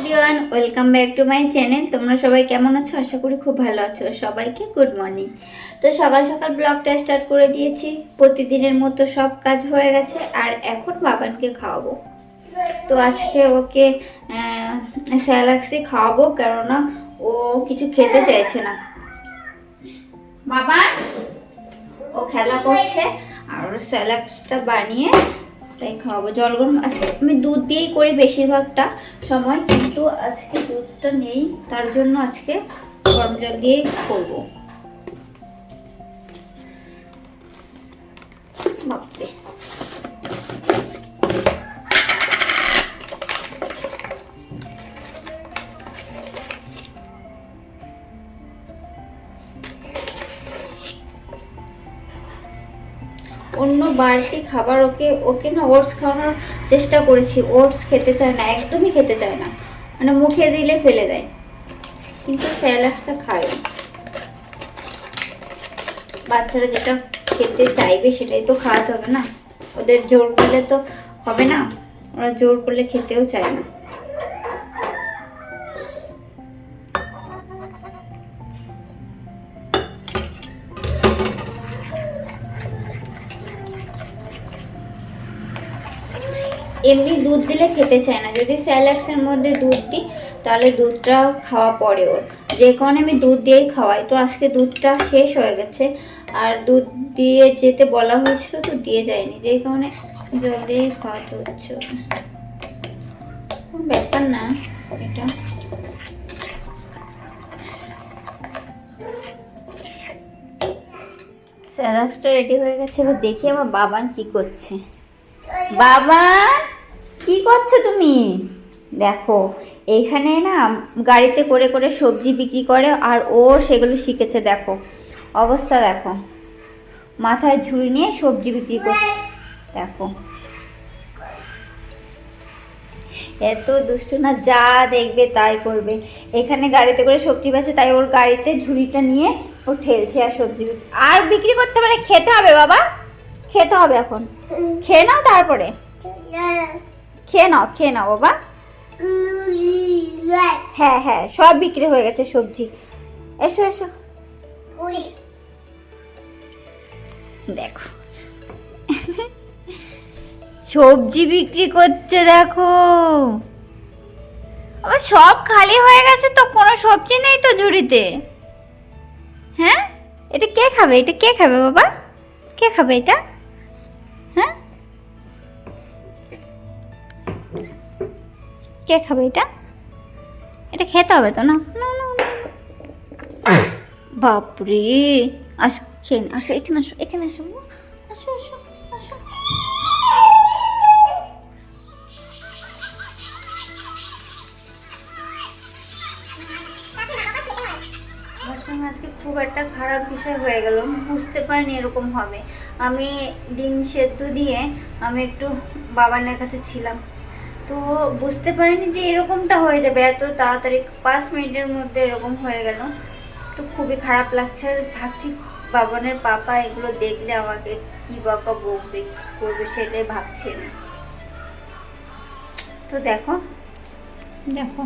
Everyone, welcome back to my channel. তোমরা সবাই কেমন আছো? আশা করি খুব ভালো আছো। সবাইকে গুড মর্নিং। তো সকাল সকাল ব্লগটা স্টার্ট করে দিয়েছি। প্রতিদিনের মতো সব কাজ হয়ে গেছে আর এখন বাবানকে খাওয়াবো। তো আজকে ওকে স্যালাক্সই খাওয়াবো, কেননা ও কিছু খেতে চাইছে না। বাবান ও খেলা করছে আর স্যালাক্সটা বানিয়ে তাই খাওয়াবো। জল গরম আজকে আমি দুধ দিয়েই করি বেশিরভাগটা সময়, কিন্তু আজকে দুধটা নেই, তার জন্য আজকে গরম জল দিয়েই করবো। বাপরে, অন্য বাড়তি খাবার ওকে না ওটস খাওয়ানোর চেষ্টা করেছি। ওটস খেতে চায় না, একদমই খেতে চায় না, মানে মুখে দিলে ফেলে দেয়, কিন্তু স্যালাক্সটা খায়। বাচ্চারা যেটা খেতে চাইবে সেটাই তো খাওয়াতে হবে না, ওদের জোর করলে তো হবে না, ওরা জোর করলে খেতেও চায় না। এমনি দুধ দিলে খেতে চায় না, যদি স্যালাক্সের মধ্যে দুধ দিই তাহলে দুধটা খাওয়া পড়ে ওর। যে কারণে আমি দুধ দিয়েই খাওয়াই। তো আজকে দুধটা শেষ হয়ে গেছে আর দুধ দিয়ে যেতে বলা হয়েছিল তো দিয়ে যায়নি, যে কারণে জল দিয়েই খাওয়াতে হচ্ছে। কোনো ব্যাপার না এটা। স্যালাক্সটা রেডি হয়ে গেছে, এবার দেখি আমার বাবান কি করছে। বাবা কি করছো তুমি? দেখো এইখানে না গাড়িতে করে করে সবজি বিক্রি করে আর ও সেগুলো শিখেছে। দেখো অবস্থা, দেখো মাথায় ঝুড়ি নিয়ে সবজি বিক্রি করছে। দেখো এত দুষ্ট না, যা দেখবে তাই করবে। এখানে গাড়িতে করে সবজি বেচে, তাই ওর গাড়িতে ঝুড়িটা নিয়ে ও ঠেলছে আর সবজি আর বিক্রি করতে পারে। খেতে হবে বাবা, খেতে হবে, এখন খেয়ে নাও, তারপরে খেয়ে নাও বাবা। হ্যাঁ হ্যাঁ, সব বিক্রি হয়ে গেছে সবজি। এসো এসো, দেখো সবজি বিক্রি করছে। দেখো আবার সব খালি হয়ে গেছে তো, কোনো সবজি নেই তো ঝুড়িতে। হ্যাঁ, এটা কে খাবে? এটা কে খাবে বাবা? কে খাবে এটা? হ্যাঁ, কে খাবে এটা? এটা খেতে হবে তো না? বাপরে, আসো খেয়ে আসো, এখানে আসো, এখানে আসো, আসো আসো আসো। আমার সঙ্গে আজকে খুব একটা খারাপ বিষয় হয়ে গেল, বুঝতে পারিনি এরকম হবে। আমি ডিম সেদ্ধ দিয়ে আমি একটু বাবানের কাছে ছিলাম, তো বুঝতে পারিনি যে এরকমটা হয়ে যাবে এত তাড়াতাড়ি, 5 মিনিটের মধ্যে এরকম হয়ে গেল। তো খুবই খারাপ লাগছে আর ভাবছি বাবানের পাপা এগুলো দেখলে আমাকে কি বকা বকবে, কি করবে সেটাই ভাবছি না। তো দেখো দেখো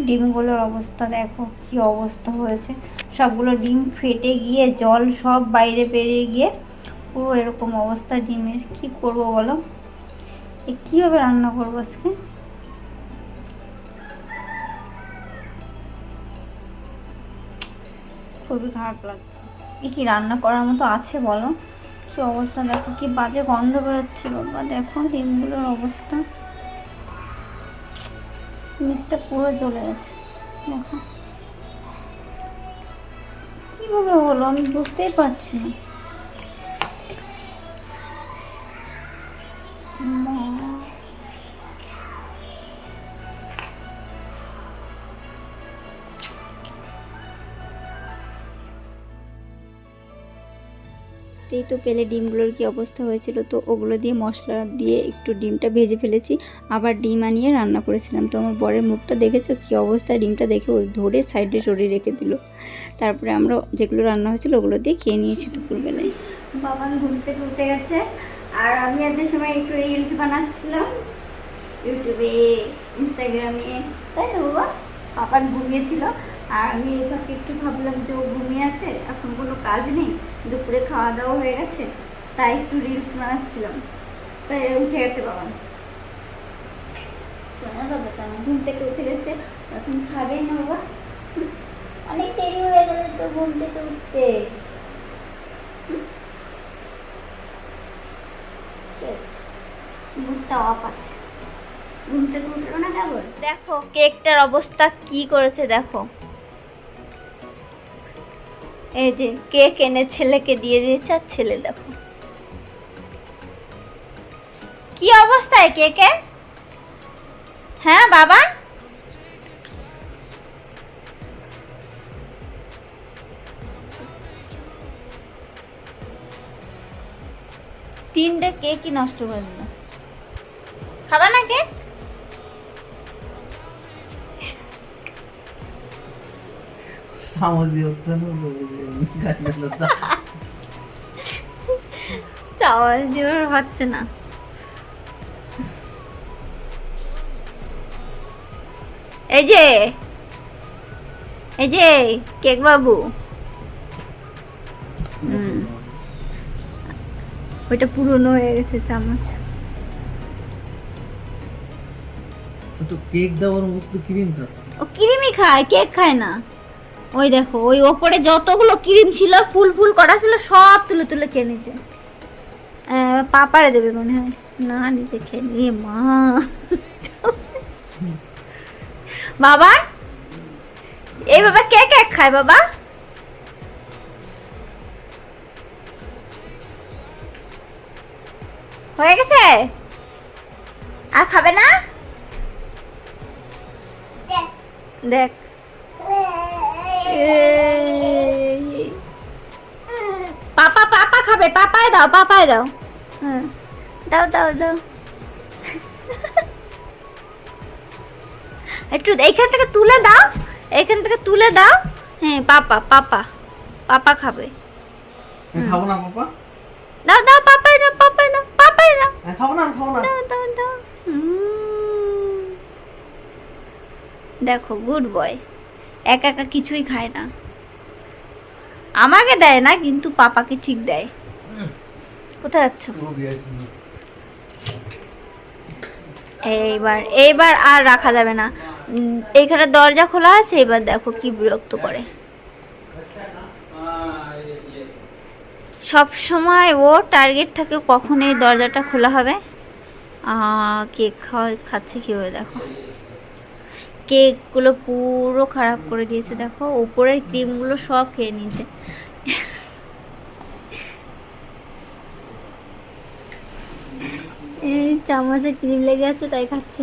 ডিমগুলোর অবস্থা, দেখো কি অবস্থা হয়েছে। সবগুলো ডিম ফেটে গিয়ে জল সব বাইরে বেরিয়ে গিয়ে পুরো এরকম অবস্থা ডিমের। কি করব বলো, কীভাবে রান্না করবো আজকে? খুবই খারাপ লাগছে। কি রান্না করার মতো আছে বলো? কি অবস্থা, দেখো কি বাজে গন্ধ বেরোচ্ছে বাবা। দেখো ডিমগুলোর অবস্থা, নিচটা পুরো জ্বলে গেছে। দেখো কিভাবে হলো আমি বুঝতেই পারছি না। এই তো পেলে ডিমগুলোর কি অবস্থা হয়েছিল, তো ওগুলো দিয়ে মশলা দিয়ে একটু ডিমটা ভেজে ফেলেছি, আবার ডিম আনিয়ে রান্না করেছিলাম। তো আমার বরের মুখটা দেখেছো কি অবস্থা, ডিমটা দেখে ও ধরে সাইডে সরিয়ে রেখে দিল। তারপরে আমরা যেগুলো রান্না হয়েছিল ওগুলো দিয়ে খেয়ে নিয়েছি দুপুরবেলায়। বাবান ঘুরতে ঘুরতে গেছে আর আমি এত সময় একটু রিলস বানাচ্ছিলাম ইউটিউবে। ইনস্টাগ্রামে, তাই না বাবা? পাপান ঘুমিয়েছিল আর আমি এভাবে একটু ভাবলাম যে ও ঘুমিয়ে আছে, এখন কোনো কাজ নেই, দুপুরে খাওয়া দাওয়া হয়ে গেছে, তাই একটু রিলস বানাচ্ছিলাম, তাই উঠে গেছে বাবা। শোনা বাবা তেমন ঘুম থেকে উঠে গেছে, এখন খাবে না বাবা? অনেক দেরি হয়ে গেল তো ঘুম থেকে উঠতে। মুখটা অফ আছে, ঘুম থেকে উঠলো না কেবল। দেখো কেকটার অবস্থা কি করেছে দেখো, এই যে কেক এনে ছেলেকে দিয়ে দিয়েছে, আর ছেলে দেখো কি অবস্থায় কেকের। হ্যাঁ বাবা, তিনটে কেকই নষ্ট করে দিল। খাবা না কেক? চাওয়াল জোর হচ্ছে না। এই যে কেক বাবু, ওইটা পুরনো হয়ে গেছে চামচ। তো কেক দেওয়ার মতো ক্রিম খায়, ও ক্রিমই খায়, কেক খায় না। ওই দেখো ওই ওপরে যতগুলো ক্রিম ছিল ফুল ফুল করা ছিল সব তুলে তুলে খেয়ে নিয়েছে। পাপারে দেবে মনে হয়, না নিজে খেয়ে নিয়ে মা। বাবা এই বাবা কে কেক খায় বাবা? হয়ে গেছে আর খাবে না? দেখ পাপা পাপা খাবে, পাপায় দাও, পাপায় দাও। হ্যাঁ দাও দাও দাও, একটু এইখান থেকে তুলে দাও, এইখান থেকে তুলে দাও। হ্যাঁ পাপা পাপা পাপা খাবে। খাবো না পাপা, দাও দাও পাপায় দাও, পাপায় দাও, পাপায় দাও। খাবো না, খাবো না, দাও দাও দাও। দেখো গুড বয়, একা একা কিছুই খায় না। আমাকে দেয় না কিন্তু পাপাকে ঠিক দেয়। কোথায় যাচ্ছ? এইবার আর রাখা যাবে না, এইখানে দরজা খোলা আছে, এবার দেখো কি বিরক্ত করে। সব সময় ও টার্গেট থাকে কখন এই দরজাটা খোলা হবে। কেক খাচ্ছে কিভাবে দেখো, কেকগুলো পুরো খারাপ করে দিয়েছে দেখো, উপরের ক্রিমগুলো সব খেয়ে নিয়েছে। এই চামচে ক্রিম লেগে আছে তাই খাচ্ছে।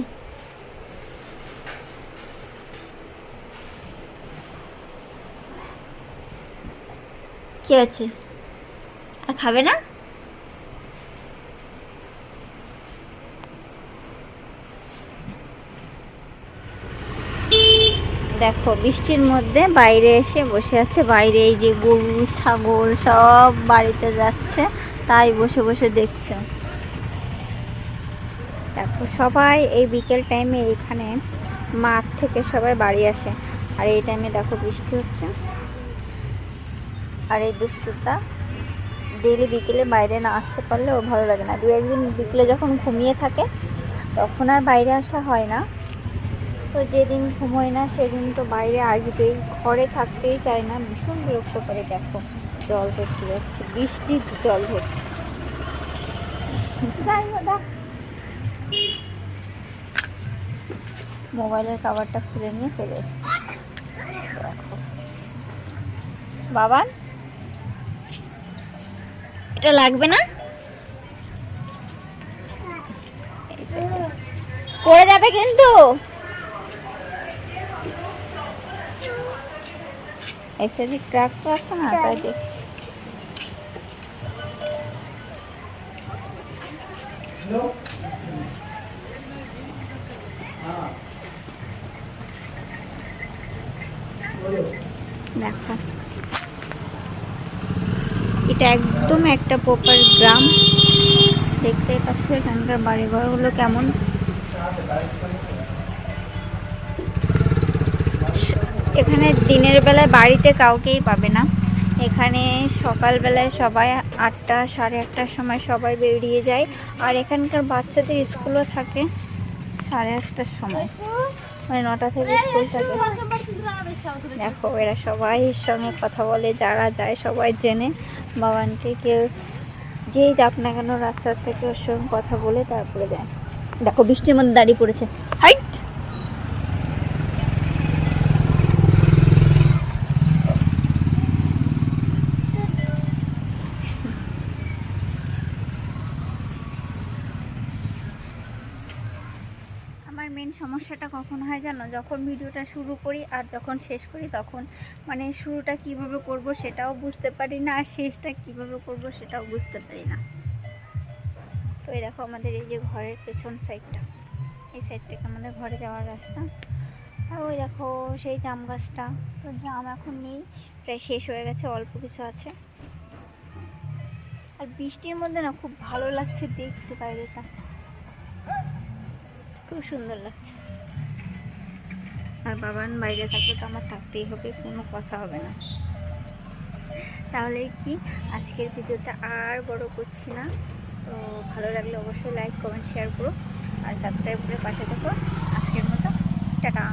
কি আছে আর খাবে না? দেখো বৃষ্টির মধ্যে বাইরে এসে বসে আছে, বাইরে এই যে গরু ছাগল সব বাড়িতে যাচ্ছে, তাই বসে বসে দেখছে। দেখো সবাই এই বিকেল টাইমে এখানে মাঠ থেকে সবাই বাড়ি আসে, আর এই টাইমে দেখো বৃষ্টি হচ্ছে। আর এই দুষ্টুটা ডেইলি বিকেলে বাইরে না আসতে পারলে ও ভালো লাগে না, দু একদিন বিকেলে যখন ঘুমিয়ে থাকে তখন আর বাইরে আসা হয় না, তো যেদিন ঘুমোয় না সেদিন তো বাইরে আসবেই, ঘরে থাকতেই চায় না, ভীষণ বিরক্ত করে। দেখো জল ধরতে যাচ্ছে, বৃষ্টির জল ধরছে। যাই হোক দেখ, মোবাইলের কভারটা খুলে নিয়ে চলে এসেছে। দেখো বাবা এটা লাগবে না, পড়ে যাবে কিন্তু। এসে ক্র্যাক তো আছে না, তাই দেখছি। দেখো এটা একদম একটা প্রপার গ্রাম, দেখতেই পাচ্ছ এখানকার বাড়িঘরগুলো কেমন। এখানে দিনের বেলায় বাড়িতে কাউকেই পাবে না। এখানে সকালবেলায় সবাই 8টা সাড়ে 8টার সময় সবাই বেরিয়ে যায়। আর এখানকার বাচ্চাদের স্কুলও থাকে সাড়ে 8টার সময়, মানে 9টা থেকে স্কুল থাকে। দেখো এরা সবাই এর সঙ্গে কথা বলে, যারা যায় সবাই জেনে বাবানকে, কেউ যেই যাক না কেন রাস্তার থেকে ওর সঙ্গে কথা বলে তারপরে যায়। দেখো বৃষ্টির মধ্যে দাঁড়িয়ে পড়েছে, হাইট। আমার মেন সমস্যাটা কখন হয় জানো, যখন ভিডিওটা শুরু করি আর যখন শেষ করি, তখন মানে শুরুটা কিভাবে করব সেটাও বুঝতে পারি না, আর শেষটা কিভাবে করব সেটাও বুঝতে পারি না। তো এই দেখো আমাদের এই যে ঘরের পেছন সাইডটা, এই সাইড থেকে আমাদের ঘরে যাওয়ার রাস্তা। আর ওই দেখো সেই জাম গাছটা, তো জাম এখন নেই, প্রায় শেষ হয়ে গেছে, অল্প কিছু আছে। আর বৃষ্টির মধ্যে না খুব ভালো লাগছে দেখতে, বাইরেটা খুব সুন্দর লাগছে। আর বাবান বাইরে থাকলে তো আমার থাকতেই হবে, কোনো কথা হবে না। তাহলে কি আজকের ভিডিওটা আর বড় করছি না। তো ভালো লাগলে অবশ্যই লাইক কমেন্ট শেয়ার করো আর সাবস্ক্রাইব করে পাশে থাকো। আজকের মতো টাটা।